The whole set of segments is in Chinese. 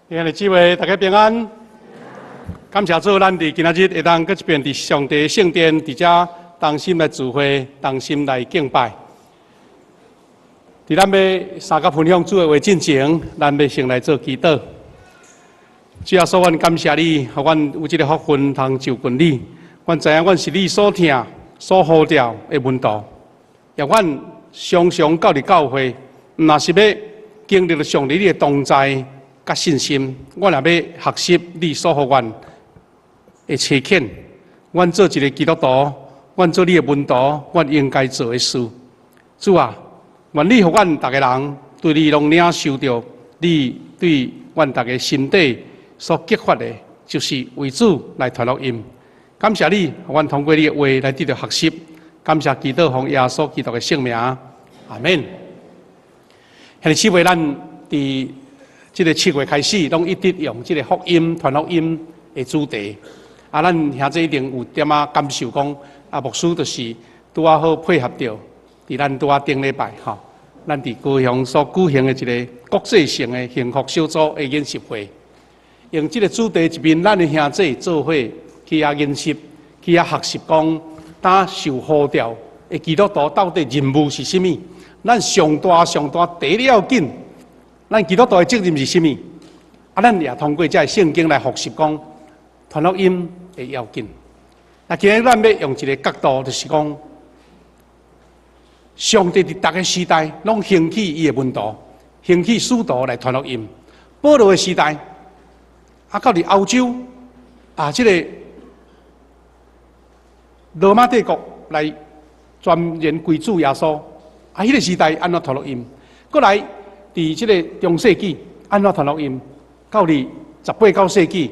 亲爱的姊妹，大家平安。感谢主，咱伫今仔日会当搁一遍伫上帝圣殿伫遮同心来聚会，同心来敬拜。伫咱要三甲分享主的话进前，咱要先来做祈祷。主耶稣，阮感谢你，互阮有这个福分通就近你。阮知影，阮是你所听、所呼召的门徒，也阮常常到伫教会，若是要经历了上帝你的同在。甲信心，我若要学习你所予阮的切恳，阮做一个基督徒，阮做你的门徒，阮应该做的事。主啊，愿你互阮逐个人对你拢领受到你对阮逐个身体所激发的，就是为主来传福音。感谢你，互阮通过你的话来得到学习。感谢基督奉耶稣基督的圣名，阿免。现在姊妹，咱伫这个7月开始，拢一直用这个福音、传福音的主题。咱兄弟一定有点感受讲，牧师就是拄好配合着，伫咱顶礼拜咱伫高雄所举行的一个国际性的幸福小组的研习会，用这个主题一面，咱的兄弟做伙去研习，去学习讲，咱受呼召的基督徒到底任务是甚么？咱上大第一要紧。咱基督徒的责任是甚么？咱也通过这圣经来学习讲传福音的要紧。今日咱要用一个角度，就是讲，上帝伫逐个时代拢兴起伊的门徒，兴起使徒来传福音。保罗的时代，到伫欧洲，这个罗马帝国来专言归主耶稣，迄个时代安怎传福音？过来。伫即个中世纪，安怎传福音？到伫18、19世纪，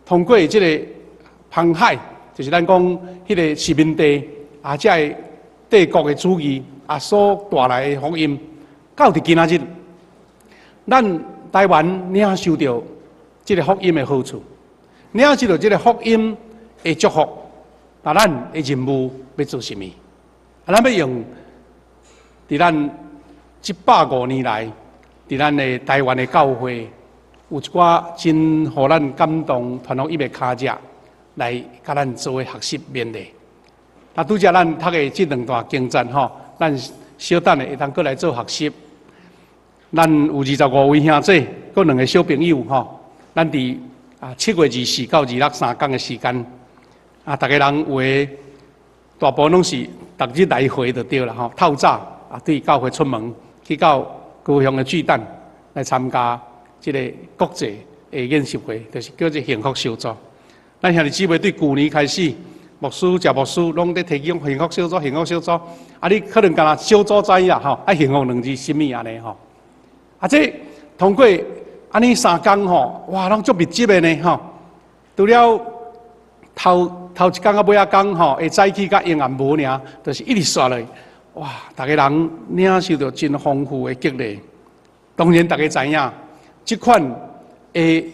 通过即个航海，就是咱讲迄个殖民地这个帝国的主义所带来的福音，到伫今仔日，咱台湾领受到即个福音的好处，领受到即个福音的祝福，咱的任务要做甚么？咱要用伫咱150年来。伫咱的台湾的教会，有一寡真互咱感动、传福音的卡者来甲咱做伙学习勉励。拄则咱读的这2段经卷咱小等的会当过来做学习。咱有25位兄弟，搁2个小朋友咱伫7月24到26、3天的时间，大家人有的大部分拢是逐日来回就对了透早对教会出门去到。高雄的巨蛋来参加这个国际的研习会，就是叫做幸福小组。咱兄弟姊妹对旧年开始，牧师、牧师拢在提供幸福小组、幸福小组。你可能敢若小组知啦幸福2字什么安尼这通过安尼3天哇，拢足密集的呢除了头一天到尾仔天会早起甲英文无尔，就是一直刷落。哇！大家人领受到真丰富的激励。当然，大家知影，这款的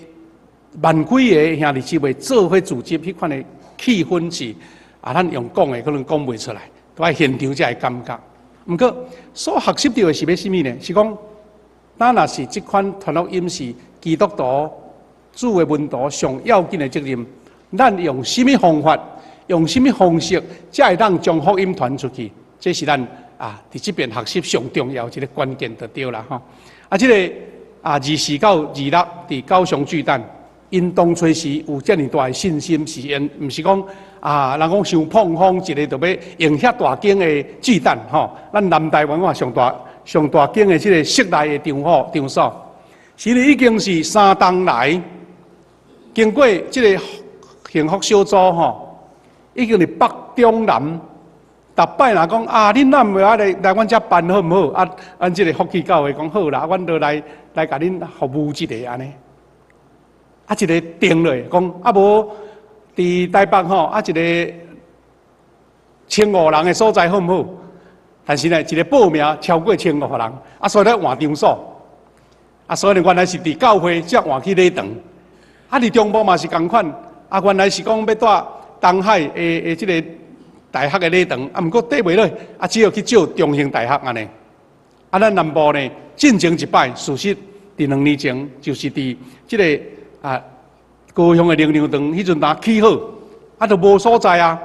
万几个兄弟姊妹做伙组织，迄款的气氛是咱用讲的可能讲袂出来，都爱现场才会感觉。不过，所学习到的是要什么呢？是讲，咱若是这款传福音是基督徒主的门徒上要紧的责任，咱用什么方法，用什么方式，才会当将福音传出去？这是咱伫这边学习上重要一个关键就对啦这个24到26伫高雄巨蛋，因当初时有遮尔大的信心，是因毋是讲人讲伤碰风，一个就要用遐大间的巨蛋咱南台湾上大间的这个室内的场所，是已经是3冬来，经过这个幸福小组已经是北中南。逐摆若讲恁哪袂来阮遮办好毋好？咱即个福气教会讲好啦，阮就来甲恁服务一个安尼。一个定落讲无伫台北一个1500人的所在好毋好？但是呢，一个报名超过1500人，所以咧换场所，所以原来是伫教会才换去礼堂，伫中部嘛是共款，原来是讲要带东海的即个。大学的礼堂，毋过缀袂落，只好去照中兴大学安尼。咱南部呢，进前一摆，事实伫2年前，就是伫即个高雄的灵粮堂，迄阵起好，都无所在啊，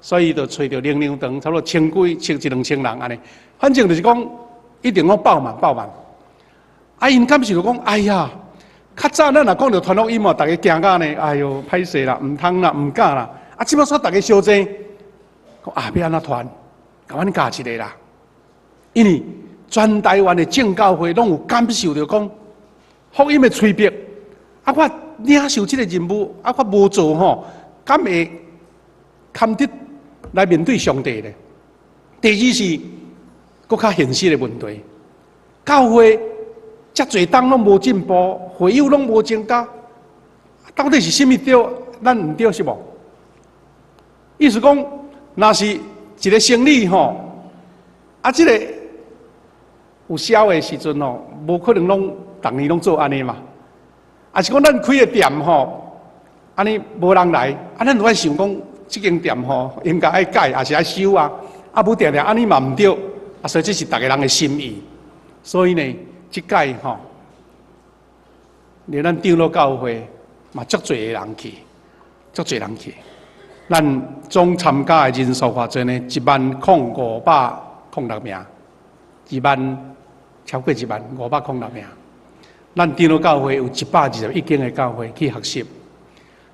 所以就找着灵粮堂，差不多1,200人安尼。反正就是讲，一定讲爆满。因感受就讲，哎呀，较早咱若讲着传福音哦，大家惊到呢，哎哟，歹势啦，唔通啦，唔敢啦。即摆煞大家相争，讲要安怎传，甲阮教一个啦。因为全台湾的正教会拢有感受着讲，福音的催逼，我领受这个任务，我无做吼，敢会堪得来面对上帝呢？第二是更较现实的问题，教会遮侪党拢无进步，会友拢无增加，到底是甚物对，咱唔对是无？意思讲，若是一个生理吼，这个有销的时阵吼，无可能拢逐年拢做安尼嘛。是讲咱开个店吼，安尼无人来，咱就爱想讲，这间店吼应该爱改，还是爱修啊？不定定安尼嘛唔对，所以这是大家人的心意。所以呢，这届吼，连咱长老教会嘛，足侪人去，足侪人去。咱总参加的人数偌济呢？10506名超过10506名。咱长老教会有121间的教会去学习。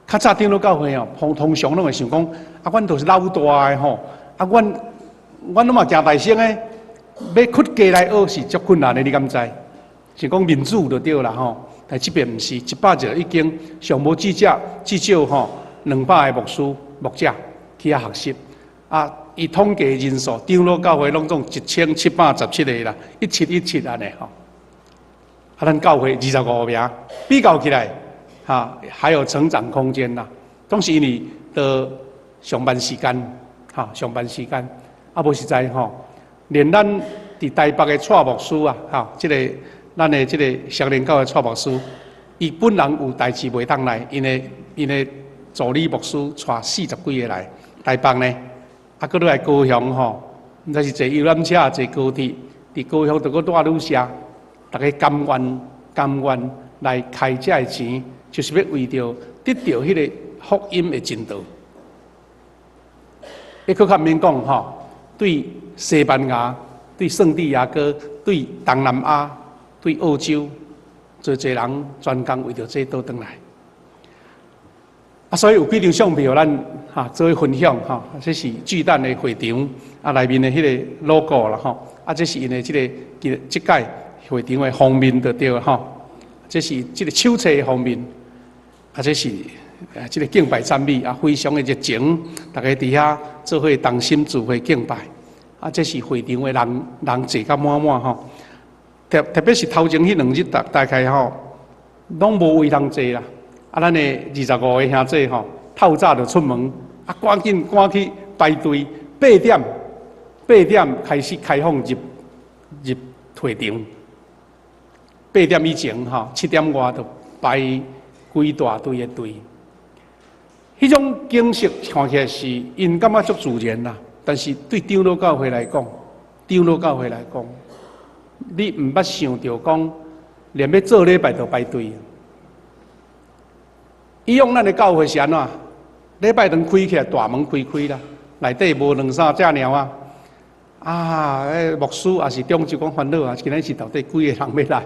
较早长老教会哦，通常拢会想讲，阮都是老大的吼，阮拢嘛行大声的，要屈家来学是足困难的，你敢知？是讲民主就对啦吼，但这边毋是121间，上无至少吼200个牧师牧者去遐学习。伊统计人数，长老教会拢总1717个啦，1717安尼吼。咱教会25名，比较起来，还有成长空间啦。总是因为的上班时间，上班时间，无实在吼，连咱伫台北的蔡牧师啊，咱的这个少年教的蔡牧师，伊本人有代志袂当来，因的助理牧师带40几个来台北呢，搁落来高雄吼，毋知是坐游览车，坐高铁，伫高雄就搁带旅社。大家甘愿来开这个钱，就是要为着得到迄个福音的进度。佫较免讲吼，对西班牙、对圣地亚哥、对东南亚、对澳洲，做侪人专工为着这倒转来。所以有几张相片，咱做伙分享这是巨蛋的会场内面的迄个 logo 啦吼，这是因的这届。会场的封面就对吼，这是这个手册的封面，这是这个敬拜赞美非常的热情，大家伫遐做伙同心聚会敬拜，这是会场的人坐甲满吼，特别是头前迄2日大概吼，拢无位通坐啦，咱的25个兄弟吼，透早就出门，赶紧去排队，8点开始开放入会场。8点以前7点外就排几大堆的队。迄种景色看起来是因感觉足自然啦，但是对长老教会来讲，你毋捌想着讲，连要做礼拜就排队。以往咱的教会是安怎？礼拜堂开起来，大门开啦，内底无2-3只鸟牧师也是中就讲烦恼今日是到底几个人要来？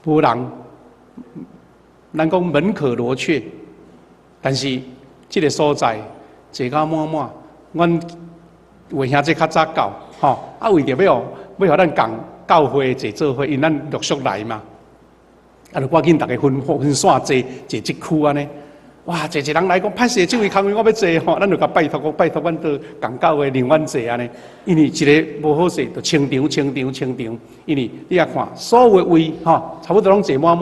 无人，咱讲门可罗雀，但是这个所在坐甲满，阮有兄弟较早到，为着要互咱共教会坐做伙，因咱陆续来嘛，就赶紧大家分散坐这区安尼。哇，一人来讲，歹势，这位空位我要坐吼，咱就甲拜托阮到共教会另阮坐安尼。因为一个无好势，就清场，因为你也看，所有的位差不多拢坐满，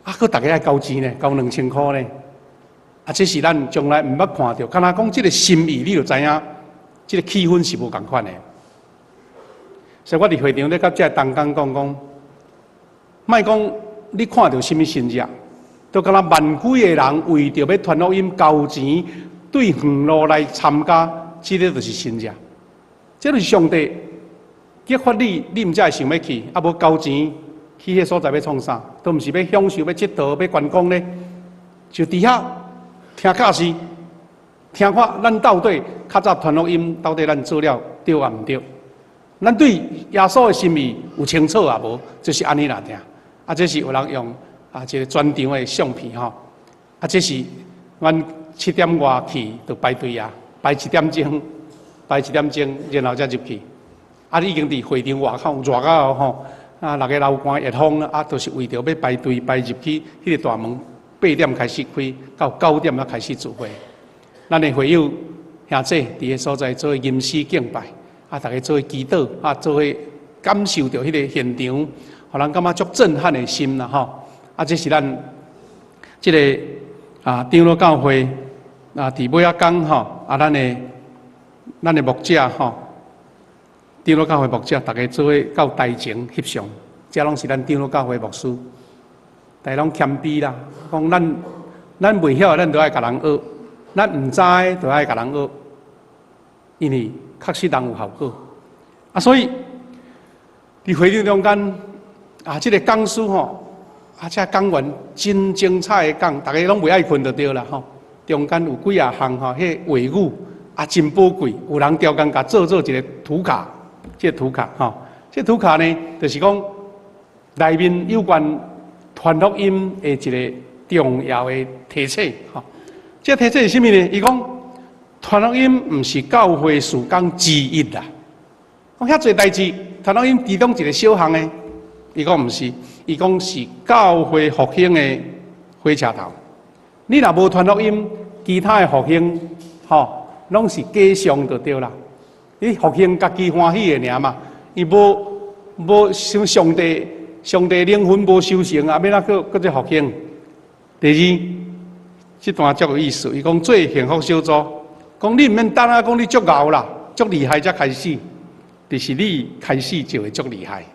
佫大家爱交钱呢，交2000块呢。这是咱从来毋捌看到，敢若讲这个心意，你就知影，这个气氛是无共款的。所以我伫会场咧，甲这同工讲，莫讲。你看到什么新热？都敢若万几个人为着要传福音交钱，对远路来参加，这个就是新热。这就是上帝激发你毋才会想要去，啊无交钱去迄所在要创啥？都毋是要享受、要佚佗、要观光咧，就伫遐听教师，听看咱到底较早传福音到底咱做了对啊毋对？咱对耶稣的心意有清楚啊无？就是安尼啦，听。啊，这是有人用一个专长的相片吼。啊，这是阮7点外去就排队啊，排1点钟，然后才入去。啊，已经伫会场外口热到吼，啊，六个流汗热风啊，都是为着要排队排入去迄个大门，8点开始开，到9点才开始聚会。咱的会友兄弟伫个所在做吟诗敬拜，啊，大家做祈祷，啊，做感受着迄个现场，互人感觉足震撼的心啦吼。啊，这是咱这个长老教会伫尾仔讲吼，咱的牧者吼，长老教会牧者，大家做伙到台前翕相，这拢是咱长老教会牧师，大家拢谦卑啦，讲咱袂晓，咱都爱甲人学。咱唔知就爱甲人学，因为确实人有效果。所以伫会场中间这个讲师吼，这讲员真精彩的讲，大家拢袂爱困就对啦吼。中间有几啊项吼，迄话语真宝贵，有人调工甲做一个图卡，这个图卡吼，这个图卡呢，就是讲内面有关传福音的一个重要的题册吼。这题册是啥物呢？伊讲传福音毋是教会事工之一啦。讲遐侪代志，传福音其中一个小项的，伊讲毋是，伊讲是教会复兴的火车头。你若无传福音，其他的复兴吼，拢是假象就对啦。你复兴家己欢喜的尔嘛，伊无像上帝灵魂无修成啊，要哪搁再复兴？第二。这段足有意思，伊讲最幸福小组，讲你毋免等啊，讲你足敖啦，足厉害才开始，就是你开始就会足厉害。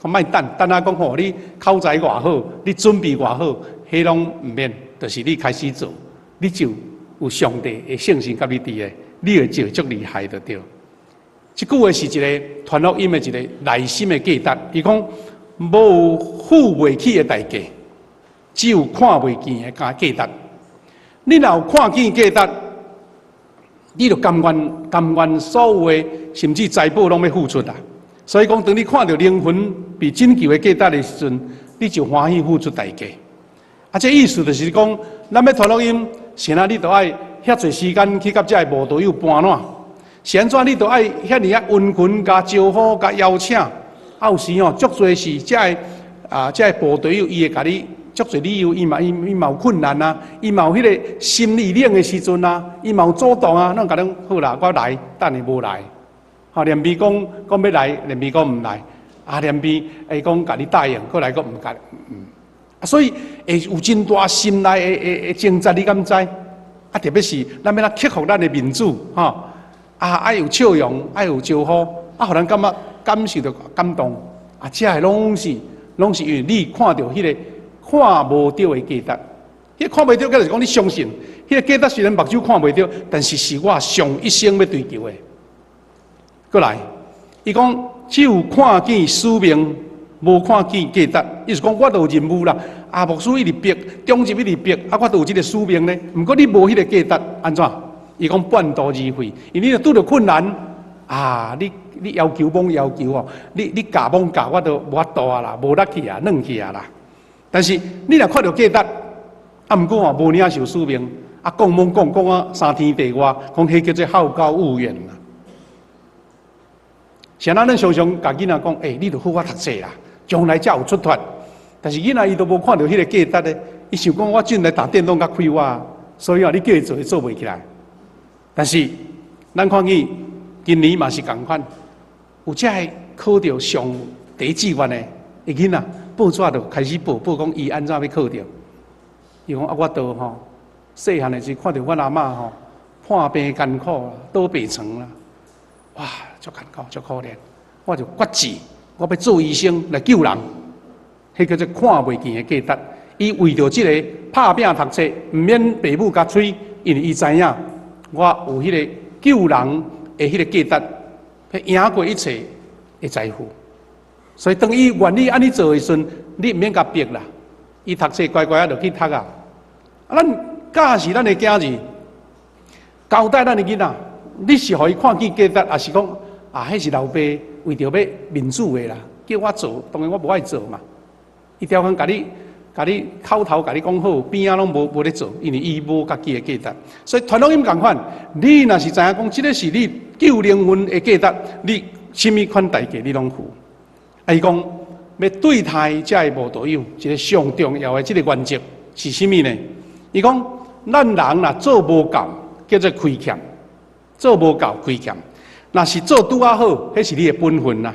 讲莫等啊，讲吼你口才偌好，你准备偌好，迄拢毋免，就是你开始做，你就有上帝的圣神甲你伫咧，你会就足厉害就对。即句话是一个传福音的一个内心的价值，伊讲无付袂起的代价。只有看袂见的价值，你若有看见价值，你就甘愿所有的，甚至财宝拢要付出啦。所以讲，当你看到灵魂被拯救的价值的时阵，你就欢喜付出代价。这意思就是讲，咱要传福音，先你就爱遐侪时间去甲这个无道友搬烂，是安怎你就爱遐尼温群加招呼加邀请，有时足侪是这个无道友伊会甲你。足侪理由，伊嘛有困难啊，伊嘛有迄个心理冷的时阵啊，伊嘛有主动啊，咱甲恁好啦，我来，等你无来。连咪讲要来，连咪讲毋来，连咪会讲甲你答应，过来个毋甲，所以会有真大心内的挣扎，你敢知？特别是咱要克服咱的民主，爱有笑容，爱有招呼，互人感受到感动，这个拢是因为你看到迄个。看无到的价值，迄看袂到，就是讲你相信，迄个价值虽然目睭看袂到，但是是我上一生要追求的。过来，伊讲只有看见使命，无看见价值，意思讲我都有任务啦。牧师一直逼，中级一直逼，我都有这个使命呢。毋过你无迄个价值，安怎？伊讲半途而废，因为你拄着困难你要求罔要求哦，你教罔教，我都无法度啊啦，无力去啊，软去啊啦。但是你若看到价值，毋过无领受使命，讲罔讲三天地外，讲迄叫做好高骛远啦。像咱常常甲囡仔讲，你著好好读册啦，将来才有出头。但是囡仔伊都无看到迄个价值咧，伊想讲我进来打电动较快活，所以你叫伊做，伊做袂起来。但是咱看见今年嘛是共款，有只个考到上第一志愿的囡仔。报纸就开始报讲伊安怎要考着。伊讲我都细汉的时看到我阿嬷患病艰苦啦，倒病床啦，哇，足艰苦足可怜。我就决志，我要做医生来救人。迄叫做看袂见的价值。伊为着这个拍拼读册，毋免父母甲催，因为伊知影我有迄个救人的迄个价值，去赢过一切的财富。所以当伊愿意安尼做的时阵，你毋免甲逼啦。伊读册乖乖啊，就去读啊。咱教是咱的囝儿，交代咱的囡仔，你是互伊看见价值，还是讲迄是老爸为着要面子的啦，叫我做，当然我无爱做嘛。伊条工甲你口头甲你讲好，边仔拢无咧做，因为伊无家己的价值。所以传福音共款，你若是知影讲，即个是你救灵魂的价值，你甚物款代价你拢付。伊讲要对待这个无道友，一个上重要的这个原则是甚物呢？伊讲咱人若做无够，叫做亏欠；做无够亏欠。若是做拄啊好，迄是你的本分啦。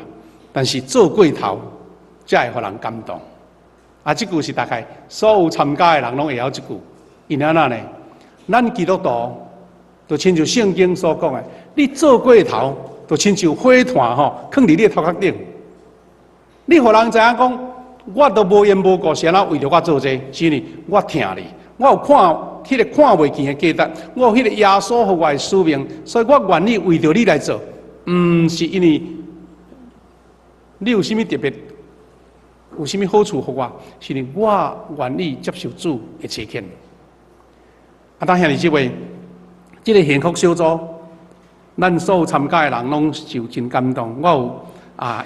但是做过头，才会互人感动。即句是大概所有参加的人拢会晓即句。因安那呢？咱基督徒就亲像圣经所讲的，你做过头，就亲像火炭放伫你的头壳顶。你互人知影讲，我都无缘无故，是安那为着我做这，是呢，我疼你，我有看迄个看袂见的价值，我有迄个耶稣互我的使命，所以我愿意为着你来做，是因为你有啥物特别，有啥物好处互我，是呢，我愿意接受主的差遣。当兄弟姊妹，这个幸福小组，咱所有参加的人拢受真感动，我有。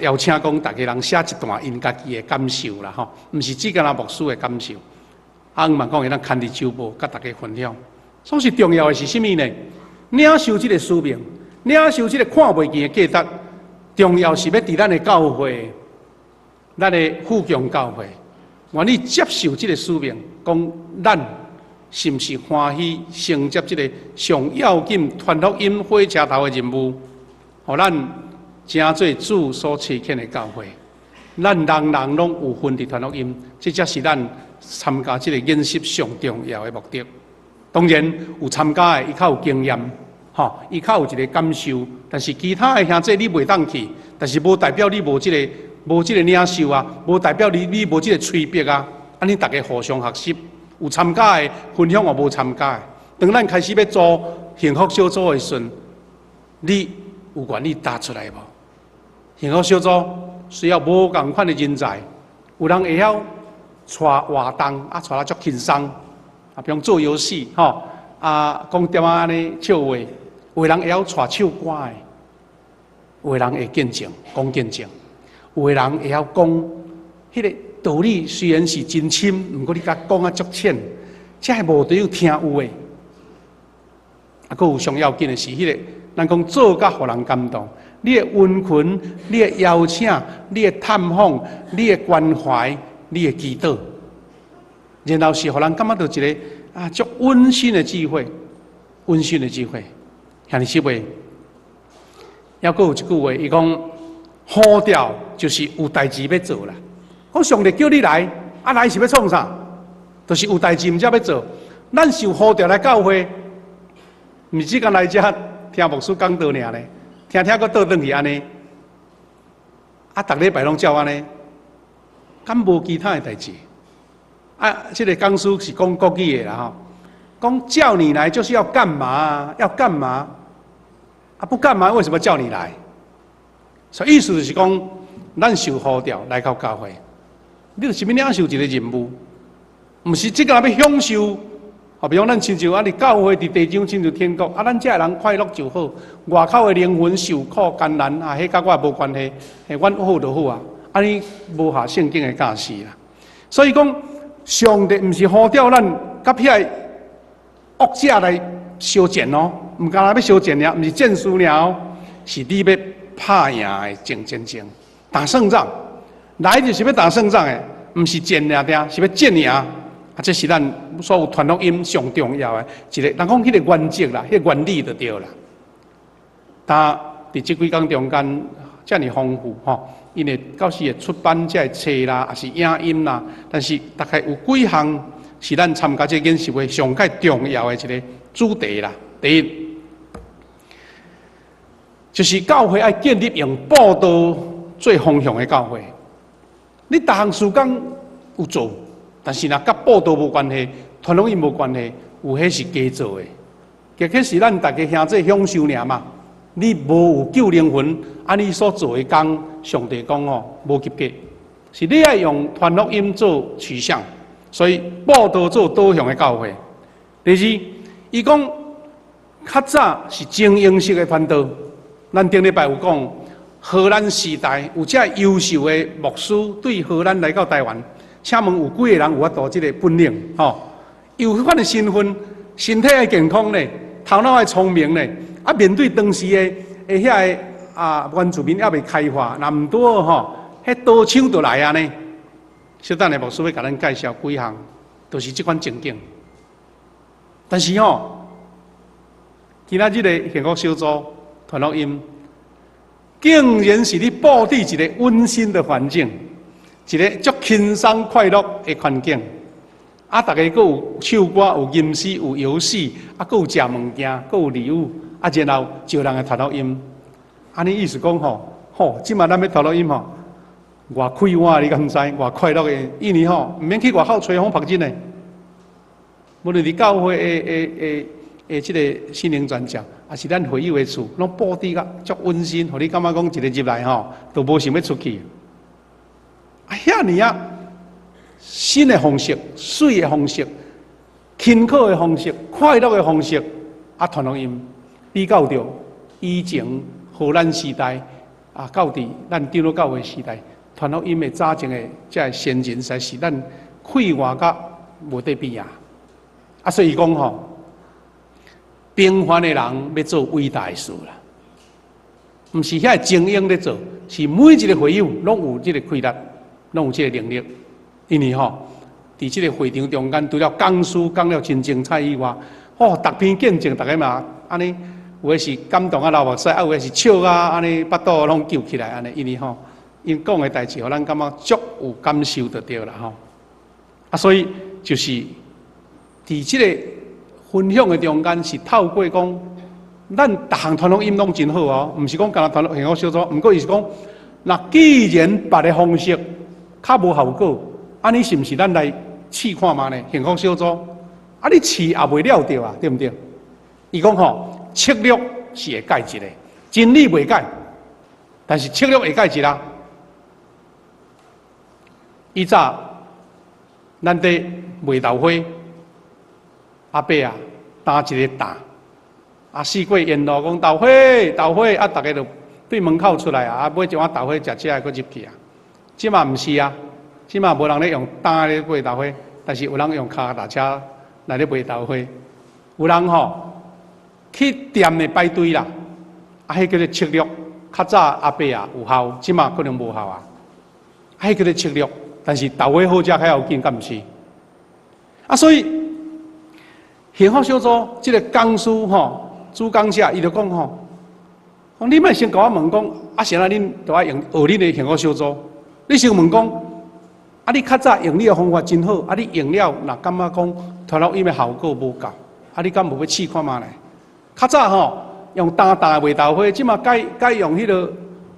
邀请讲，大家人写一段因家己的感受啦，吼，毋是只干那牧师的感受。毋茫讲，会当牵伫手报，甲大家分享。总是重要的是甚物呢？领受这个使命，领受这个看袂见的价值。重要是要伫咱的教会，咱的富强教会，愿意接受这个使命，讲咱是毋是欢喜承接这个上要紧传福音火车头的任务，互咱。正做主所差遣的教会，咱人人拢有份伫传福音，这才是咱参加这个演习上重要的目的。当然有参加的，伊较有经验，伊较有一个感受。但是其他的兄弟你袂当去，但是无代表你无这个领受啊，无代表你无这个催逼啊。安尼大家互相学习，有参加的分享，也无参加的。当咱开始要做幸福小组的时阵，你有愿意踏出来无？幸福小组需要无共款的人才，有人会晓带活动，带得足轻松，比如做游戏，讲点啊安尼笑话，有的人会晓带唱歌的，有的人会见证，讲见证，有的人会晓讲，迄个道理虽然是真深，不过你甲讲啊足浅，这系无都有听有的。佫有上要紧的是，迄个咱讲做甲互人感动。你的温群，你的邀请，你的探访，你的关怀，你的祈祷，然后是互人感觉到一个足温馨的机会，温馨的机会。兄弟姊妹，还佫有一句话，伊讲呼召就是有代志要做啦。我上帝叫你来，来是要创啥？就是有代志，毋则要做。咱是有呼召来教会，毋是只干来遮听牧师讲道尔咧。听佫倒转去安尼，逐礼拜拢照安尼，敢无其他的代志？这个讲师是讲国语的啦吼，讲叫你来就是要干嘛？要干嘛？不干嘛？为什么叫你来？所以意思就是讲，咱受呼召来到教会，你就是要领受一个任务，毋是即个要享受。比如咱亲像伫教会伫地上亲像天国，咱遮个人快乐就好。外口的灵魂受苦艰难，迄甲我无关系，阮好就好啊。安尼无合圣经的教示啦。所以讲，上帝毋是呼召咱甲遐恶者来相战哦，毋干那要相战尔，毋是战士尔，是你要拍赢的争争，打胜仗。来就是要打胜仗的，毋是战尔，是要战赢。这是咱所有传福音上重要的一个，人讲迄个原则啦，迄个原理就对啦。但伫这几天中间，遮尔丰富因为到时会出版这个册啦，也是影音啦，但是大概有几项是咱参加这演习会上界重要的一个主题啦。第一，就是教会要建立用报道做方向的教会。你逐项事工有做。但是若甲报道无关系，传福音无关系，有迄是假做的，其实是咱大家兄弟享受尔嘛。你无有救灵魂，你所做的工，上帝讲无及格，是你要用传福音做取向，所以报道做导向的教会。第二，伊讲较早是精英式的传道，咱顶礼拜有讲荷兰时代有遮优秀的牧师对荷兰来到台湾，请问有几个人有法度这个本领？有迄款的身份，身体的健康呢，头脑的聪明呢，面对当时的遐个原住民还未开化，那唔多迄刀枪就来啊呢。小等下牧师要甲咱介绍几项，都是这款情景。但是今仔日的幸福小组传福音，竟然是你布置一个温馨的环境，一个足轻松快乐的环境。大家佫有唱歌、有吟诗、有游戏，佫有食物件，佫有礼物，然后招人来传福音。安尼意思讲即马咱要传福音偌快活，你敢知？偌快乐的，因为毋免去外口吹风拍真的。无论是教会即个心灵专家，还是咱会友的厝，拢布置甲足温馨，互你感觉讲一个入来都无想要出去。遐尔新的方式、水的方式、轻巧的方式、快乐的方式，传福音，比较着以前荷兰时代到伫咱长老教会时代，传福音的早前的这先人，实在是咱快活甲无得比啊！所以讲平凡的人要做伟大的事啦，毋是遐精英在做，是每一个会友拢有这个气力，拢有这个能力。因为伫这个会场中间，除了讲书讲了真精彩以外，逐篇见证，大家嘛安尼，有的是感动流目屎，有的是笑安尼巴肚拢揪起来安尼，因为因讲的代志，互咱感觉足有感受得到啦所以就是伫这个分享的中间，是透过讲，咱逐项传福音拢真好毋是讲干那传幸福小组，毋过伊是讲，那既然别的方式较无效果。你是毋是咱来试看嘛呢？幸福小组，你试也袂了着啊，对毋对？伊讲策略是会改一个，真理袂改，但是策略会改一啦。以早咱伫卖豆花，阿伯担一个担，四过沿路讲豆花，豆花，大家就对门口出来买一碗豆花，食佚个，佫入去啊。即嘛毋是啊。即马无人咧用担咧卖豆花，但是有人用脚踏车来咧卖豆花。有人去店咧排队啦，迄叫做策略。较早阿伯有效，即马可能无效啊。迄叫做策略，但是豆花好食较要紧，敢毋是？所以幸福小组即个讲师主讲者伊就讲你莫先甲我问讲，谁恁都爱用学恁的幸福小组？你先问讲。你较早用你的方法真好，你用了，若感觉讲传福音的效果无够，你敢无要试看嘛咧？较早用担卖豆花，即马改用迄个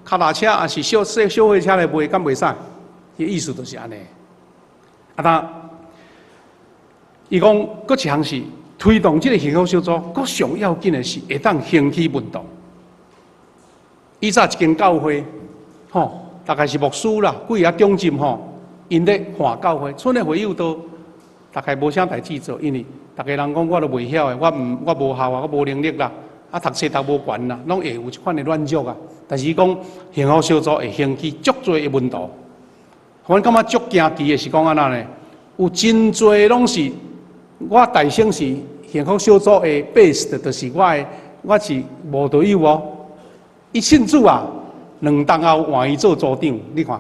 脚踏车，还是小货车来卖，敢袂使？伊意思就是安尼。伊讲，佫一项是推动这个幸福小组，佫上要紧的是会当兴起运动。以早一间教会，大概是牧师啦，几个中心因咧换教会，村的会友都大概无啥代志做，因为大家人讲我都袂晓的，我无效啊，我无能力啦，读书读无悬啦，拢会有一款的软弱啊。但是伊讲幸福小组会兴起足多的运动，我感觉足惊奇的是讲安那呢？有真多拢是我大省是幸福小组的 base， 就是我是无队友伊甚至2冬后换伊做组长，你看。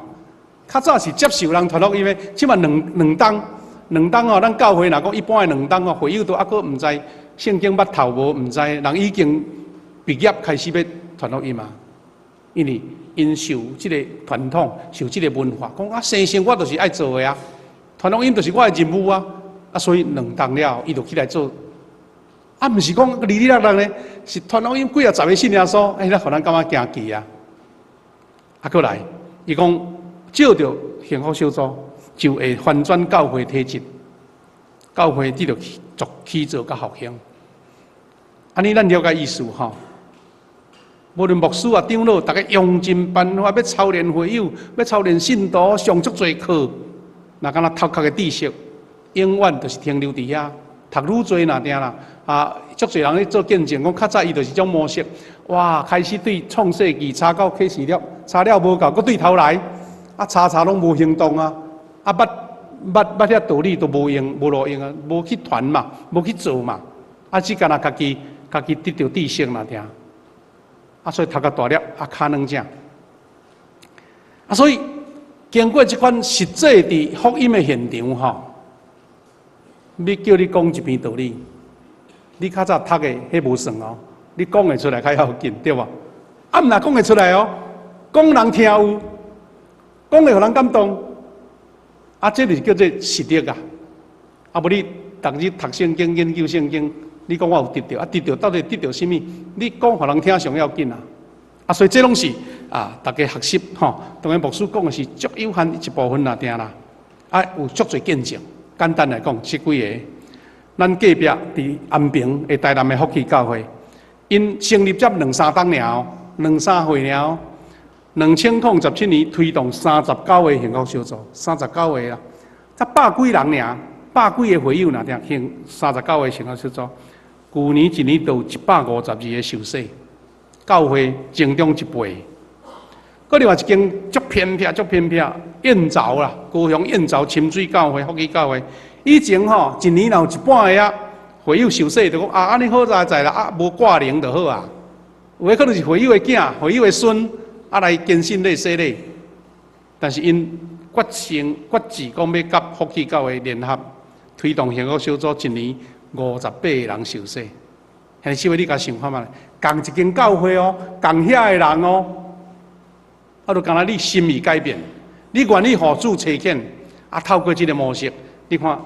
较早是接受人传福音的，即马两冬咱教会若讲一般的2冬会友都佫毋知圣经捌头无，毋知人已经毕业开始要传福音因为因受即个传统，受即个文化，讲生生我就是爱做的传福音就是我的任务所以2冬了，伊就起来做，毋是讲哩哩啦啦呢，是传福音几10个信耶稣，咱互咱感觉惊奇过来，伊讲。照着幸福小组，就会翻转教会体质，教会得着逐起造甲复兴。安尼咱了解意思无论牧师啊、长老，大家用尽办法要操练会友，要操练信徒，上足侪课，那敢若头壳的知识，永远就是停留伫遐。读愈侪那定啦，足侪人咧做见证，讲较早伊就是种模式，哇，开始对创世纪查到启示录，查了无够，搁对头来，查拢无行动啊，捌遐道理都无用，无路用啊，无去传嘛，无去做嘛，只干那家己得到知识那定。所以读到大粒，骹软正。所以经过这款实际伫福音的现场吼，要叫你讲一篇道理，你较早读的迄无算哦，你讲会出来较要紧，对吧？毋若讲会出来哦，讲人听有，讲会互人感动，这就是叫做实力啊。无你逐日读圣经、研究圣经。你讲我有得到，得到到底得到什么？你讲互人听上要紧啊！所以这拢是大家学习吼。当然牧师讲的是足有限一部分啦，定啦。有足侪见证。简单来讲，这几个，咱隔壁伫安平的台南的福气教会，因成立才2-3档了，2-3岁了。2007年推动39个幸福小组，39个啦，才100几人尔，100几个会友啦，定39个幸福小组。去年一年都有152个受洗，教会增长1倍。搁另外一间足偏僻燕巢啦，高雄燕巢深水教会、福气教会，以前吼一年有1半个会友受洗，就讲安尼好在啦，无挂零就好啊。有诶可能是会友的囝、会友的孙，来坚信咧洗咧。但是因决志讲要甲福气教会联合，推动幸福小组一年。58个人受洗，现在你甲想看嘛？共一间教会哦，共遐个人哦，就讲你心意改变，你愿意互主差遣，透过这个模式，你看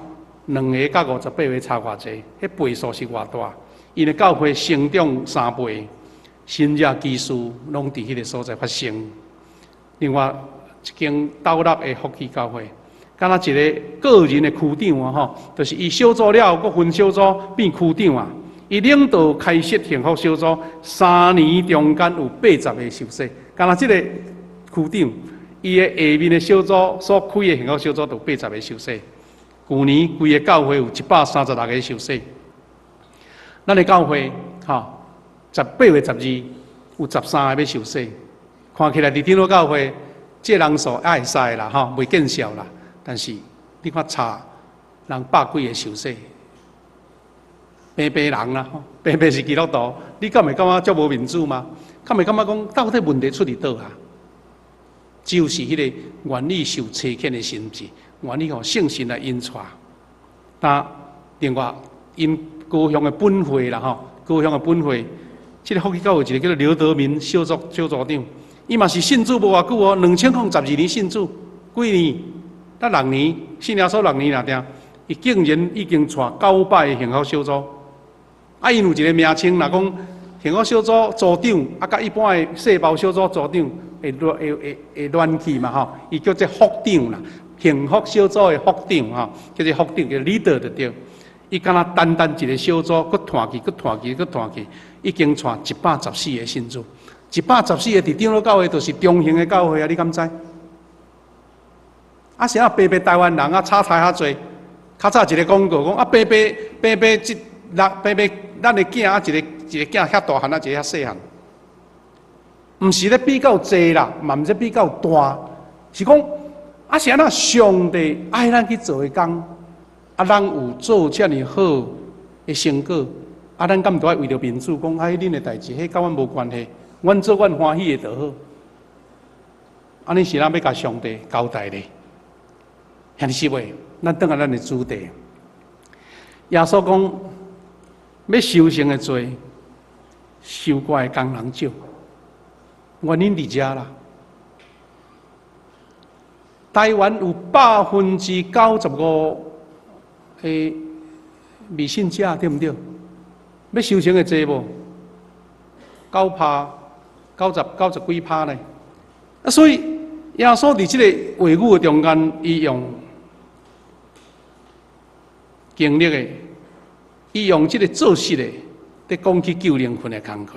2个甲58个差偌济，迄倍数是偌大？因为教会成长3倍，新热技术拢伫迄个所在发生。另外一间斗六的福气教会。敢若一个个人的区长啊，吼，就是伊小组了，搁分小组变区长啊。伊领导开设幸福小组，3年中间有80个受洗。敢若这个区长，伊的下面的小组所开的幸福小组有80个受洗。去年规个教会有136个受洗。咱的教会18月12有13个要受洗。看起来伫顶路教会，这人数也会使啦，袂见效啦。但是你看差人100几个受洗，平人啦，平是基督徒，你敢会感觉足无民主吗？敢会感觉讲到底问题出伫倒啊？就是迄个愿意受差遣的心志，愿意互圣神来引带。但另外因高雄的本会啦，高雄的本会，这个福气教会一个叫做刘德民小组长，伊嘛是信主无偌久哦，2012年信主，几年？咱6年，信耶稣6年啦，定，伊竟然已经带900个幸福小组。因有一个名称，若讲幸福小组组长，甲一般的细胞小组组长会乱去嘛，伊叫做副长啦，幸福小组的副长，叫做副长，叫 leader 就对。伊敢若单一个小组，搁团去，已经带114个信主，114个伫长老教会，就是中型的教会啊，你敢知？是白台湾人插菜较济，较早一个广告讲白咱的囝一个囝遐大汉一个遐细汉，毋是咧比较济啦，嘛毋是比较大，是讲是安那上帝爱咱去做的工，咱有做遮尔好的成果，咱敢毋都爱为着民主讲恁的代志，迄甲阮无关系，阮做阮欢喜的就好。安尼是咱要甲上帝交代的。兄弟姊妹，咱转来咱的主题。耶稣讲，要修成的罪，受过的工人少，原因伫遮啦。台湾有95%的未信者，对毋对？要修成的罪无？90几%呢？所以耶稣伫这个话语的中间，伊用经历的，伊用这个做事的，在讲起救灵魂的工课。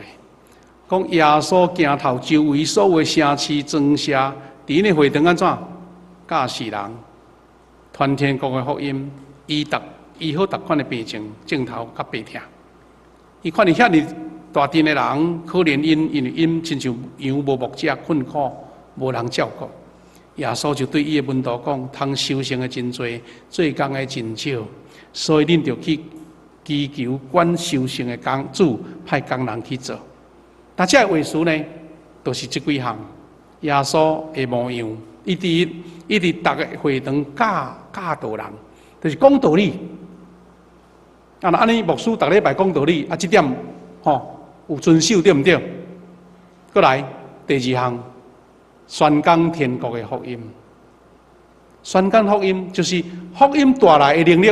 讲耶稣行头周围所有城市庄社，伫呢会堂安怎教世人传天国的福音，医好逐款的病症，症头甲病痛。伊看见遐尼大阵的人，可怜因为因亲像羊无牧者，困苦无人照顾。耶稣就对伊的门徒讲：通修行的真多，做工的真少，所以恁着去祈求管修行的主派工人去做。但这话术呢，都、是这几项。耶稣的模样，一直逐个会堂教导人，就是讲道理。啊，那安尼牧师逐礼拜讲道理，啊，这点有遵守对毋对？过来第二项，宣讲天国的福音。宣讲福音就是福音带来的能力。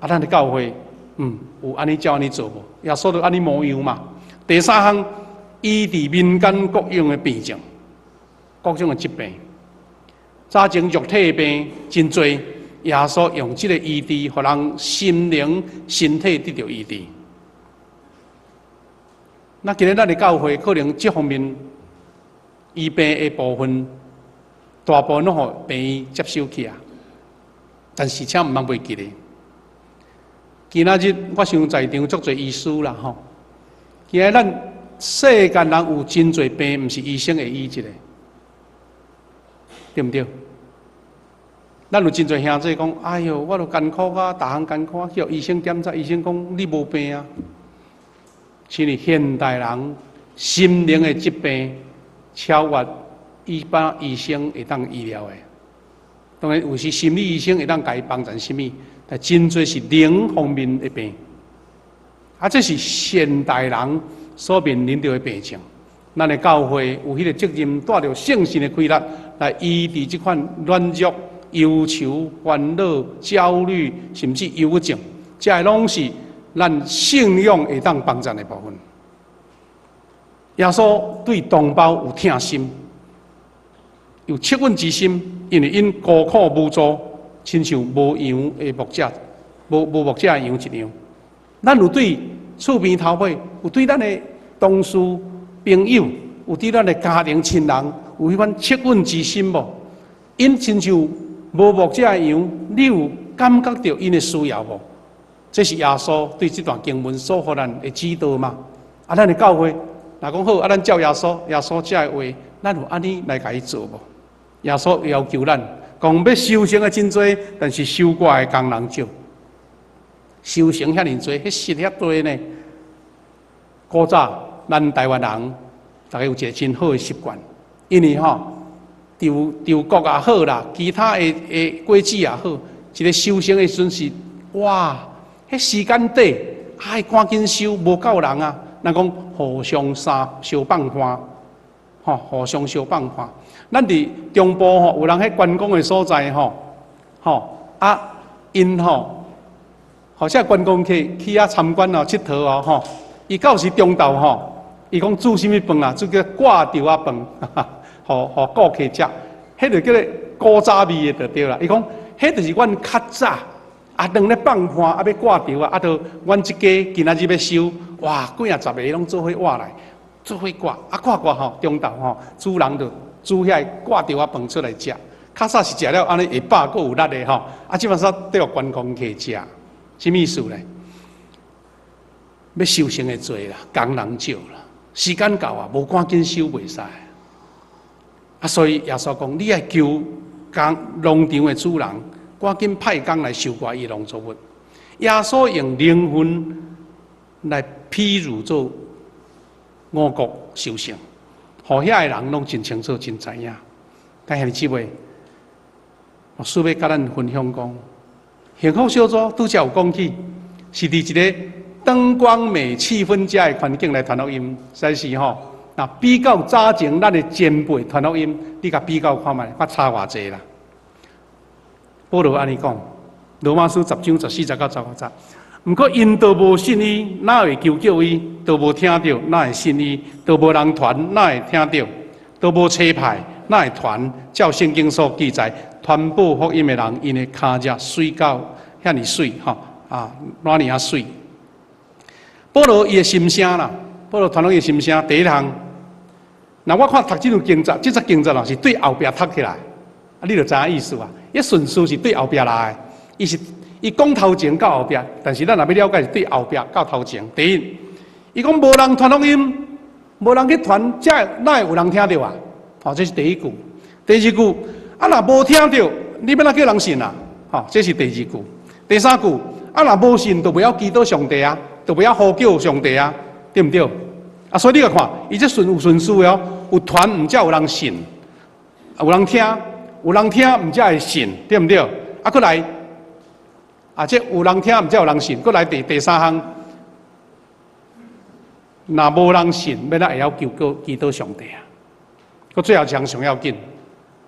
啊，咱的教会，有安尼照安尼做无？耶稣就安尼模样嘛。第三项，医治民间各样的病症，各种的疾病。早前肉体的病真多，耶稣用这个医治，互人心灵、身体得到医治。那今日咱的教会可能这方面医病的部分，大部分拢互病院接收去啊。但是请毋通袂记咧。今仔日我想在场足侪医师啦吼。今日咱世间人有真侪病，毋是医生会医治的，对毋对？咱有真侪兄弟讲，哎哟，我都艰苦啊，逐项艰苦，去互医生检查，医生讲你无病啊。其实现代人心灵的疾病超越一般医生会当医疗的。当然有时心理医生会当甲伊帮助什么，但真侪是灵方面的病。啊，这是现代人所面临到的病症。咱的教会有迄个责任，带着圣神的规律来医治这款软弱、忧愁、烦恼、焦虑，甚至忧郁症，这拢是咱信仰会当帮助的部分。耶稣对同胞有疼心，有恻隐之心，因为因孤苦无助，亲像无羊的牧者，无牧者的羊一样。咱有对厝边头尾，有对咱的同事朋友，有对咱的家庭亲人，有迄款恻隐之心无？因亲像无牧者的羊，你有感觉到因的需要无？这是耶稣对这段经文所予咱的指导嘛？啊，咱的教会，若讲好，啊，咱照耶稣这的话，咱有安尼来甲伊做无？耶稣要求咱，讲要修行的真多，但是修挂的工人少。修行遐尼多，迄事遐多呢。古早咱台湾人，大家有一个真好的习惯，因为稻谷也好啦，其他的果子也好，一个修行的时阵是哇，迄时间短，爱赶紧修，无够人啊。咱讲互相相放花，互相相放花。咱伫中部有人喺观光的所在因或者观光客去遐参观佚佗哦，伊到时中昼伊讲煮什么饭啊？煮个挂条啊饭，互顾客食，迄就叫做古早味的就对啦。伊讲，迄就是阮较早当咧放花要挂条啊，就阮一家今仔日要收，哇，几啊十个拢做伙活来，做伙挂，挂中昼主人就煮遐挂条啊饭出来食。较早是食了安尼会饱，阁有力的即摆煞对互观光客食。什么意思呢？要修行的多啦，工人少啦，时间到啊，无赶紧修袂使。所以耶稣讲，你爱求农场的主人赶紧派工来收割伊农作物。耶稣用灵魂来譬如做五谷收成，互遐个人拢真清楚、真知影。但是姊妹，我需要甲咱分享讲。幸福小组拄则有讲起，是伫一个灯光美、气氛佳的环境来传福音，实是那比较早前咱的前辈传福音，你甲比较看卖，较差偌济啦。保罗安尼讲，罗马书10章14节到15节。毋过因都无信伊，哪会求救伊？都无听到，哪会信伊？都无人传，哪会听到？都无车牌，哪会传？照圣经所记载。传播福音的人，因的脚只水到遐尼水，哪尼啊水？保罗伊的心声啦，保罗传福音心声第一项。那我看读这段经节，这则经节啦是对后壁读起来，啊，你就知影意思啊。一顺序是对后壁来的，伊讲头前到后壁，但是咱若要了解是对后壁到头前。第一，伊讲无人传福音，无人去传，哪会有人听到啊？好，这是第一句。第二句，啊，若无听到，你要哪叫人信啊？好，这是第二句。第三句，啊，若无信，就不要祈祷上帝啊，就不要呼叫上帝啊，对不对？啊，所以你来看，伊这有顺序哦，有传，毋才有人信；有人听，毋才会信，对不对？啊，过来，啊，这有人听，毋才有人信。过来第三项，若无人信，要哪会晓祈祷上帝啊？佮最后一项上要紧，